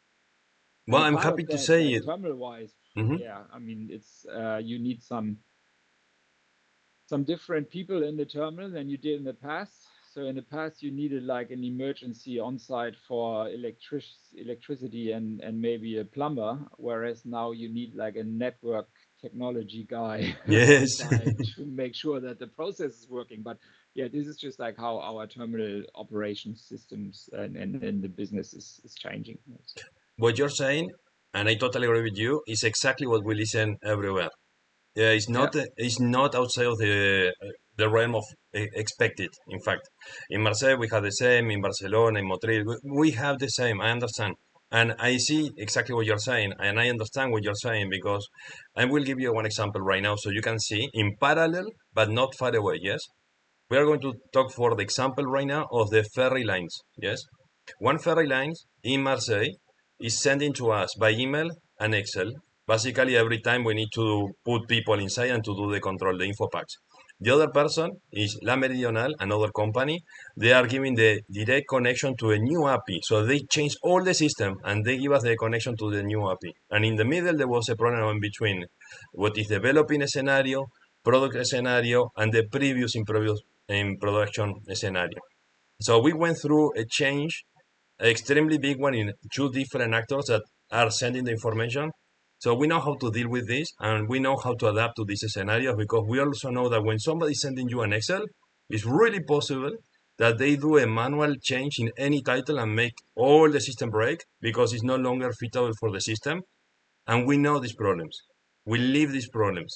And Well, a I'm part happy of to that, say like it. terminal wise, Mhm. yeah, I mean, it's you need some different people in the terminal than you did in the past. So in the past, you needed like an emergency on site for electricity and maybe a plumber, whereas now you need like a network technology guy on Yes. site to make sure that the process is working. But yeah, this is just like how our terminal operations systems and the business is changing. So. What you're saying, and I totally agree with you, is exactly what we listen everywhere. Yeah, Yeah. it's not outside of the realm of expected. In fact, in Marseille we have the same. In Barcelona, in Montreal, we have the same. I understand, and I see exactly what you're saying, and I understand what you're saying because I will give you one example right now, so you can see in parallel, but not far away. Yes, we are going to talk for the example right now of the ferry lines. Yes, one ferry line in Marseille is sending to us by email an Excel. Basically, every time we need to put people inside and to do the control, the info packs. The other person is La Meridional, another company. They are giving the direct connection to a new API. So they change all the system and they give us the connection to the new API. And in the middle, there was a problem in between what is developing a scenario, product scenario, and the previous in production scenario. So we went through a change, an extremely big one in two different actors that are sending the information. So we know how to deal with this and we know how to adapt to these scenarios because we also know that when somebody is sending you an Excel, it's really possible that they do a manual change in any title and make all the system break because it's no longer fitable for the system. And we know these problems. We live these problems.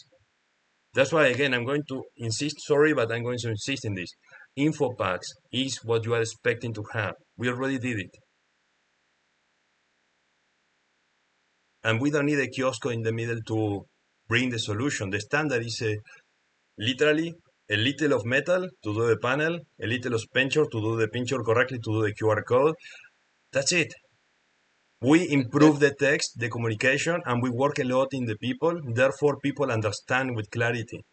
That's why, again, I'm going to insist, sorry, but I'm going to insist in this. Info packs is what you are expecting to have. We already did it. And we don't need a kiosk in the middle to bring the solution. The standard is literally a little of metal to do the panel, a little of pincher to do the pincher correctly, to do the QR code. That's it. We improve the That's text, the communication, and we work a lot in the people. Therefore, people understand with clarity.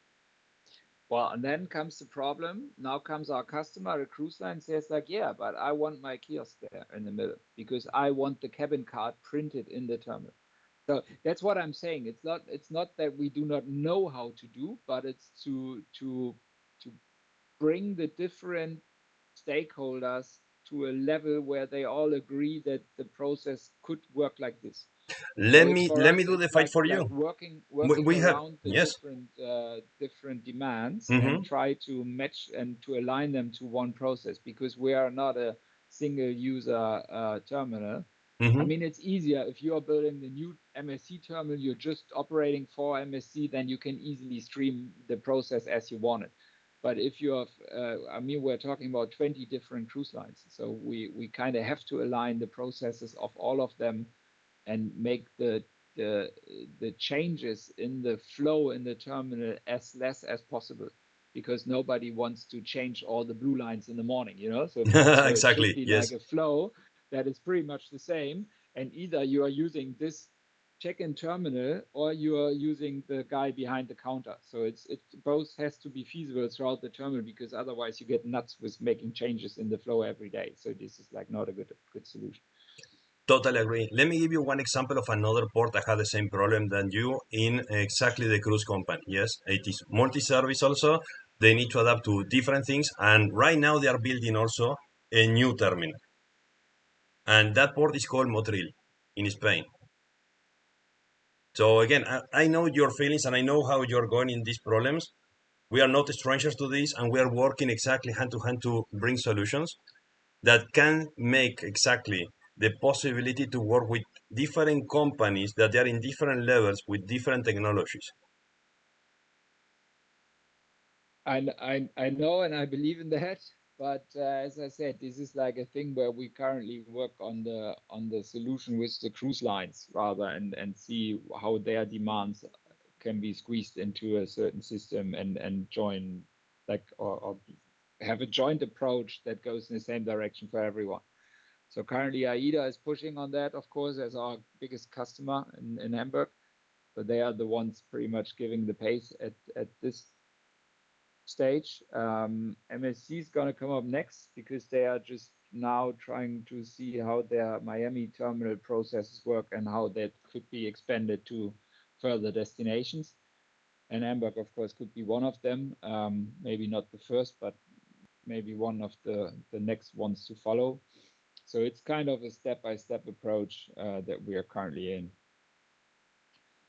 well, and then comes the problem. Now comes our customer, a cruise line, says like, yeah, but I want my kiosk there in the middle because I want the cabin card printed in the terminal. So that's what I'm saying. It's not that we do not know how to do, but it's to bring the different stakeholders to a level where they all agree that the process could work like this. Let So me for let me us, do the it's fight like for you. like working We have around the yes. different demands Mm-hmm. and try to match and to align them to one process because we are not a single user terminal. I Mm-hmm. mean, it's easier if you are building the new MSC terminal, you're just operating for MSC, then you can easily stream the process as you want it. But if you have, I mean, we're talking about 20 different cruise lines, so we kind of have to align the processes of all of them and make the the changes in the flow in the terminal as less as possible because nobody wants to change all the blue lines in the morning, you know. So it should Exactly. be like Yes. a flow that is pretty much the same, and either you are using this check-in terminal or you are using the guy behind the counter. So it both has to be feasible throughout the terminal because otherwise you get nuts with making changes in the flow every day. So this is like not a good solution. Totally agree. Let me give you one example of another port that had the same problem than you in exactly the cruise company. Yes, it is multi-service also. They need to adapt to different things. And right now they are building also a new terminal. And that port is called Motril in Spain. So again, I know your feelings and I know how you're going in these problems. We are not strangers to this and we are working exactly hand to hand to bring solutions that can make exactly the possibility to work with different companies that are in different levels with different technologies. I know and I believe in that. But as I said, this is like a thing where we currently work on the solution with the cruise lines rather and see how their demands can be squeezed into a certain system and join like or have a joint approach that goes in the same direction for everyone. So currently AIDA is pushing on that, of course, as our biggest customer in Hamburg. So they are the ones pretty much giving the pace at this stage. MSC is going to come up next because they are just now trying to see how their Miami terminal processes work and how that could be expanded to further destinations. And Hamburg, of course, could be one of them. Maybe not the first, but maybe one of the next ones to follow. So it's kind of a step-by-step approach that we are currently in.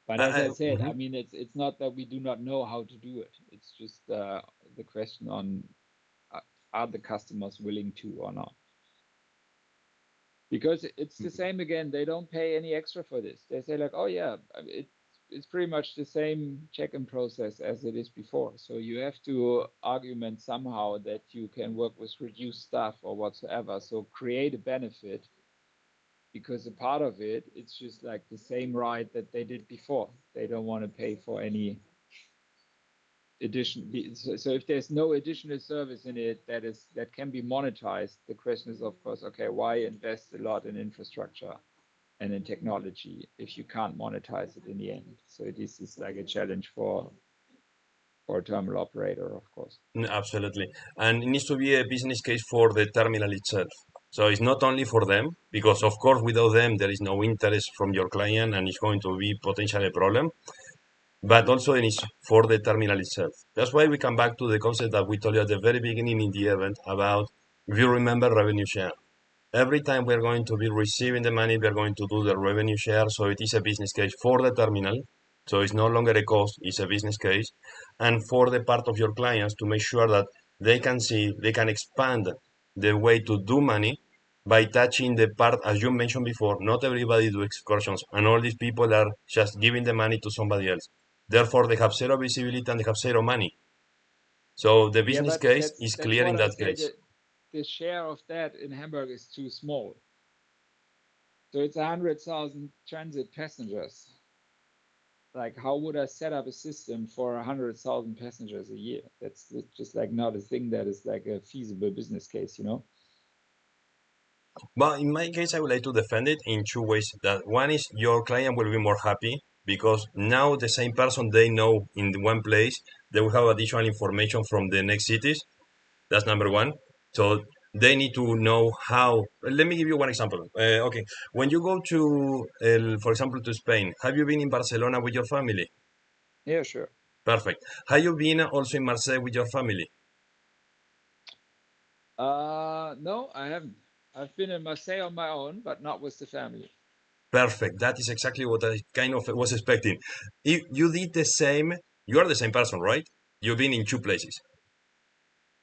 But as I said, I Mhm. mean, it's not that we do not know how to do it. It's just the question on uh, are the customers willing to or not? Because it's the same again. They don't pay any extra for this. They say like, oh yeah, it's pretty much the same check-in process as it is before. So you have to argument somehow that you can work with reduced staff or whatsoever. So create a benefit because a part of it, it's just like the same ride that they did before. They don't want to pay for any addition. So if there's no additional service in it that can be monetized, the question is of course, okay, why invest a lot in infrastructure and in technology if you can't monetize it in the end? So this is like a challenge for a terminal operator, of course. Absolutely. And it needs to be a business case for the terminal itself. So it's not only for them, because of course without them there is no interest from your client and it's going to be potentially a problem, but also it is for the terminal itself. That's why we come back to the concept that we told you at the very beginning in the event about, if you remember, revenue share. Every time we're going to be receiving the money, we're going to do the revenue share. So it is a business case for the terminal. So it's no longer a cost, it's a business case. And for the part of your clients to make sure that they can see, they can expand the way to do money by touching the part, as you mentioned before, not everybody do excursions. And all these people are just giving the money to somebody else. Therefore, they have zero visibility and they have zero money. So the Yeah, business but case is that's clear in what I that say case. that the share of that in Hamburg is too small. So it's 100,000 transit passengers. Like, how would I set up a system for 100,000 passengers a year? That's just like not a thing that is like a feasible business case, you know? But in my case, I would like to defend it in two ways. That one is your client will be more happy because now the same person they know in the one place, they will have additional information from the next cities. That's number one. So they need to know how. Let me give you one example. Okay, when you go to, for example, to Spain, have you been in Barcelona with your family? Yeah, sure. Perfect. Have you been also in Marseille with your family? No, I haven't. I've been in Marseille on my own, but not with the family. Perfect. That is exactly what I kind of was expecting. If you did the same, you are the same person, right? You've been in two places.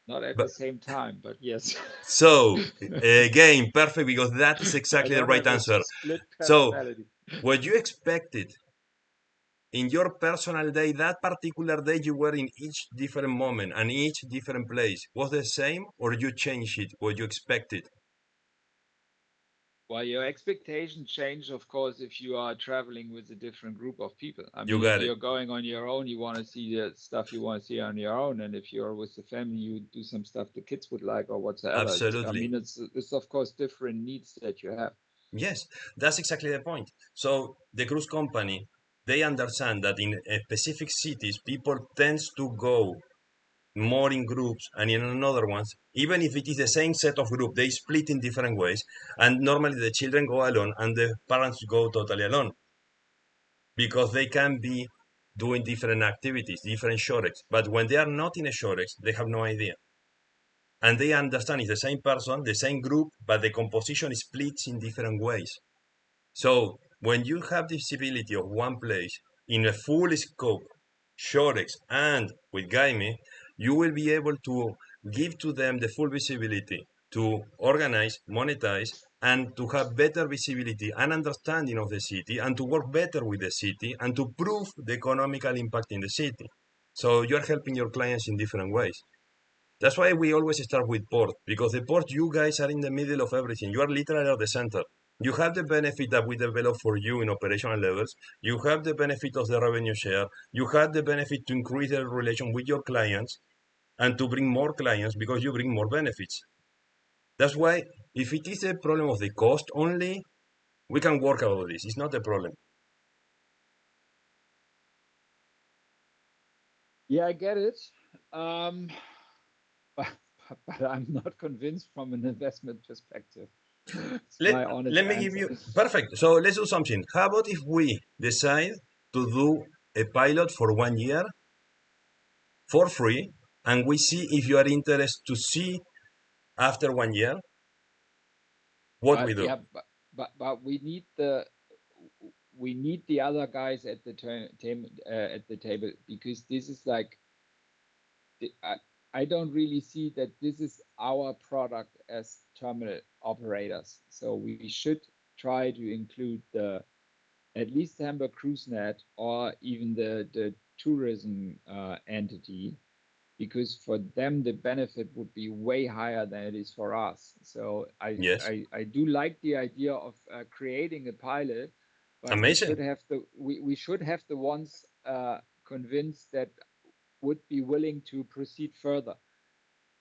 Not at But the same time, but yes. so again, perfect because that is I exactly the don't right have a answer. split So personality. what you expected in your personal day, that particular day you were in each different moment and each different place, was the same or you changed it, what you expected? Well, your expectations change, of course, if you are traveling with a different group of people. I You mean, if got it. you're going on your own, you want to see the stuff you want to see on your own, and if you're with the family, you do some stuff the kids would like or whatsoever. I Absolutely. mean, it's of course different needs that you have. Yes, that's exactly the point. So the cruise company, they understand that in specific cities, people tends to go more in groups and in another ones, even if it is the same set of group, they split in different ways. And normally the children go alone and the parents go totally alone because they can be doing different activities, different shoreks. But when they are not in a shoreks, they have no idea. And they understand it's the same person, the same group, but the composition splits in different ways. So when you have the visibility of one place in a full scope, Shorex and with Gaime, you will be able to give to them the full visibility to organize, monetize, and to have better visibility and understanding of the city and to work better with the city and to prove the economical impact in the city. So you're helping your clients in different ways. That's why we always start with port, because the port, you guys are in the middle of everything. You are literally at the center. You have the benefit that we develop for you in operational levels. You have the benefit of the revenue share. You have the benefit to increase the relation with your clients and to bring more clients because you bring more benefits. That's why if it is a problem of the cost only, we can work about this. It's not a problem. Yeah, I get it. But, but I'm not convinced from an investment perspective. It's Let, my honest let me give answer. you, perfect. So let's do something. How about if we decide to do a pilot for 1 year for free and we see if you are interested to see after 1 year what we But do? yeah, but we need the other guys at the at the table, because this is like I don't really see that this is our product as terminal operators. So we should try to include the at least Hamburg CruiseNet or even the tourism entity, because for them the benefit would be way higher than it is for us. So Yes. I do like the idea of creating a pilot, but Amazing. we should have the ones convinced that would be willing to proceed further.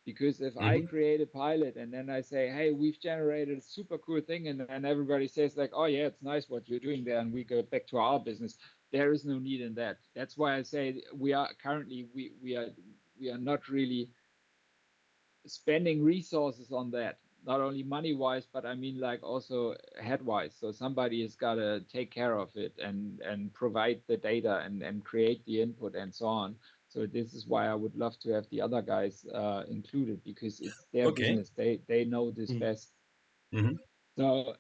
Because if I Hmm. create a pilot and then I say, hey, we've generated a super cool thing, and then everybody says like, oh yeah, it's nice what you're doing there, and we go back to our business, there is no need in that. That's why I say we are currently we are not really spending resources on that, not only money wise, but I mean like also head wise. So somebody has got to take care of it and provide the data and create the input and so on. So this is why I would love to have the other guys included, because it's their Okay. business. They know this Mm. best. Hmm. So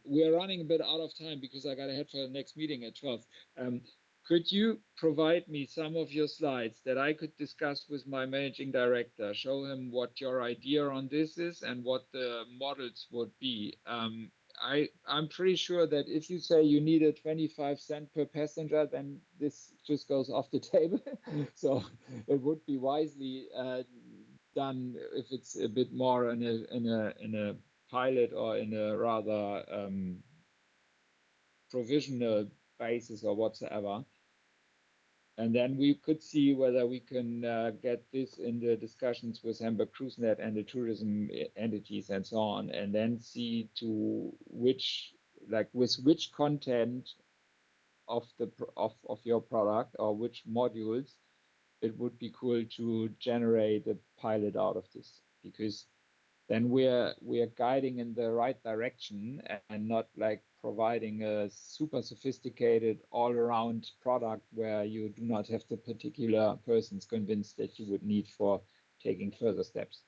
we are running a bit out of time because I got to head for the next meeting at 12. Um, could you provide me some of your slides that I could discuss with my managing director, show him what your idea on this is and what the models would be? I'm pretty sure that if you say you need a 25 cent per passenger, then this just goes off the table. So it would be wisely done if it's a bit more in a pilot or in a rather provisional basis or whatsoever. And then we could see whether we can get this in the discussions with Hamburg CruiseNet and the tourism entities and so on, and then see to which, like with which content of of your product or which modules it would be cool to generate a pilot out of this, because then we're guiding in the right direction and not like providing a super sophisticated all-around product where you do not have the particular persons convinced that you would need for taking further steps.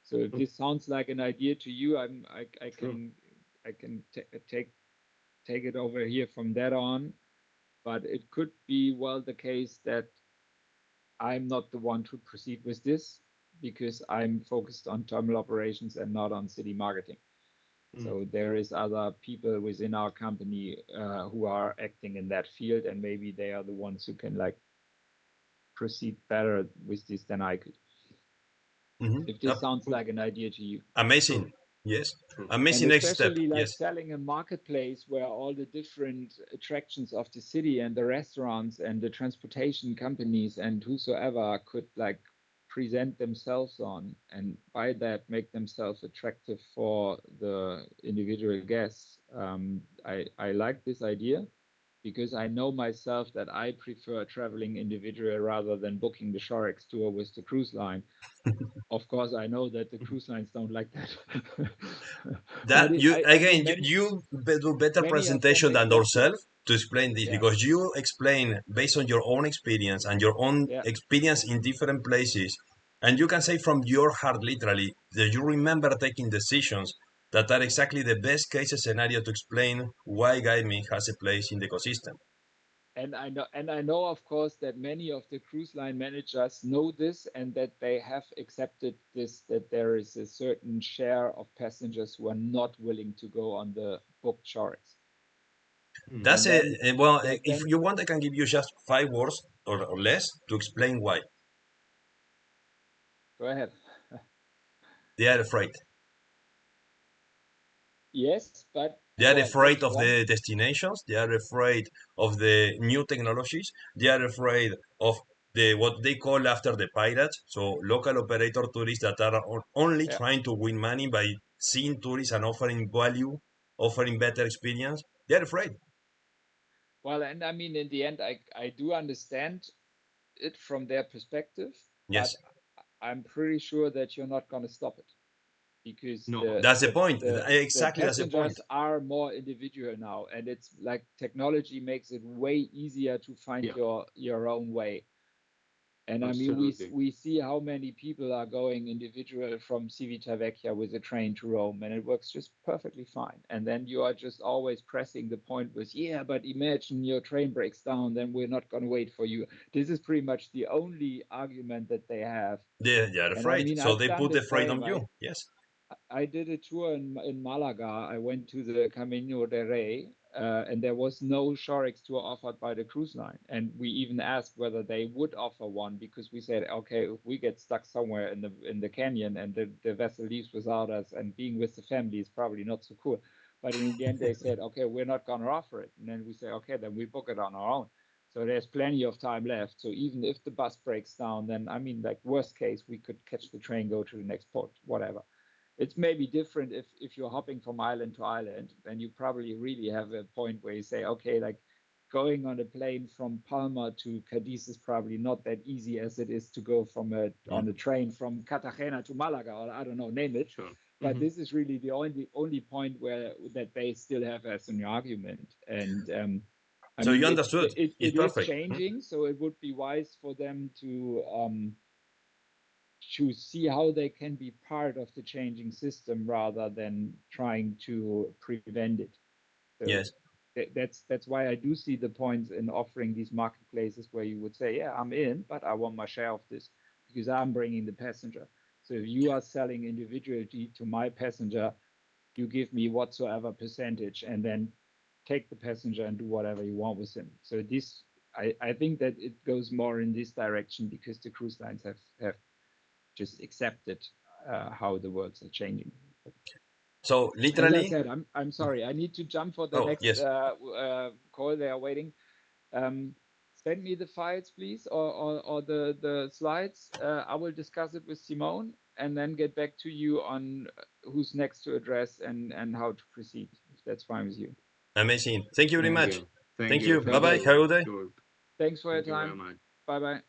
So if Mm. this sounds like an idea to you, I Sure. can take it over here from that on. But it could be well the case that I'm not the one to proceed with this, because I'm focused on terminal operations and not on city marketing. Mm. So there is other people within our company who are acting in that field, and maybe they are the ones who can like proceed better with this than I could. Hmm. If this sounds like an idea to you. Sure. Amazing. Yes. Sure. And Amazing next step. especially like Yes. selling a marketplace where all the different attractions of the city and the restaurants and the transportation companies and whosoever could like present themselves on, and by that make themselves attractive for the individual guests. I like this idea, because I know myself that I prefer traveling individual rather than booking the Shorex tour with the cruise line. Of course, I know that the cruise lines don't like that. That But you I know again, many do better many of them presentation than accept it. ourselves to explain this, Yeah, because you explain based on your own experience and your own yeah. experience in different places, and you can say from your heart literally that you remember taking decisions that are exactly the best case scenario to explain why gaming has a place in the ecosystem. And I know, of course, that many of the cruise line managers know this, and that they have accepted this, that there is a certain share of passengers who are not willing to go on the booked charts. Mm. That's And it. then Well, that if then you want, I can give you just 5 words or less to explain why. Go ahead. They are afraid. Yes, but They are what's afraid of one? the destinations. They are afraid of the new technologies. They are afraid of the what they call after the pirates. So local operator tourists that are only Yeah. trying to win money by seeing tourists and offering value, offering better experience. They are afraid. Well, and I mean, in the end, I do understand it from their perspective, Yes, but I'm pretty sure that you're not going to stop it because No. that's the point. the Exactly, that's the point. passengers are more individual now, and it's like technology makes it way easier to find Yeah. your own way. And I mean, Absolutely. we see how many people are going individual from Civitavecchia with a train to Rome, and it works just perfectly fine. And then you are just always pressing the point with, yeah, but imagine your train breaks down, then we're not going to wait for you. This is pretty much the only argument that they have. They are And I afraid. mean, So I've they done put the the afraid same. on you. Yes. I did a tour in Malaga. I went to the Camino de Rey, and there was no Shorex tour offered by the cruise line. And we even asked whether they would offer one because we said, okay, if we get stuck somewhere in the canyon and the vessel leaves without us, and being with the family is probably not so cool. But in the end, they said, okay, we're not going to offer it. And then we say, okay, then we book it on our own. So there's plenty of time left. So even if the bus breaks down, then I mean, like worst case, we could catch the train, go to the next port, whatever. It's maybe different if you're hopping from island to island, then you probably really have a point where you say, okay, like going on a plane from Palma to Cadiz is probably not that easy as it is to go from on a train from Cartagena to Malaga, or I don't know, name it. Sure. But this is really the only point where that they still have as an argument. And I So mean, you understood. it It's is perfect. changing, so it would be wise for them to see how they can be part of the changing system rather than trying to prevent it. So Yes. that's why I do see the points in offering these marketplaces where you would say, yeah, I'm in, but I want my share of this because I'm bringing the passenger. So if you are selling individually to my passenger, you give me whatsoever percentage and then take the passenger and do whatever you want with him. So this, I think that it goes more in this direction because the cruise lines have just accepted how the worlds are changing. So As I literally, said, I'm sorry. I need to jump for the oh next yes, call. They are waiting. Um, Send me the files, please, or the slides. I will discuss it with Simone and then get back to you on who's next to address and how to proceed, if that's fine with you. amazing. Thank you very Thank much. you. Thank Thank you. you. Bye Thank bye. Okay. Have you, a good day. George. Thanks for your Thank you very time. much. Bye bye.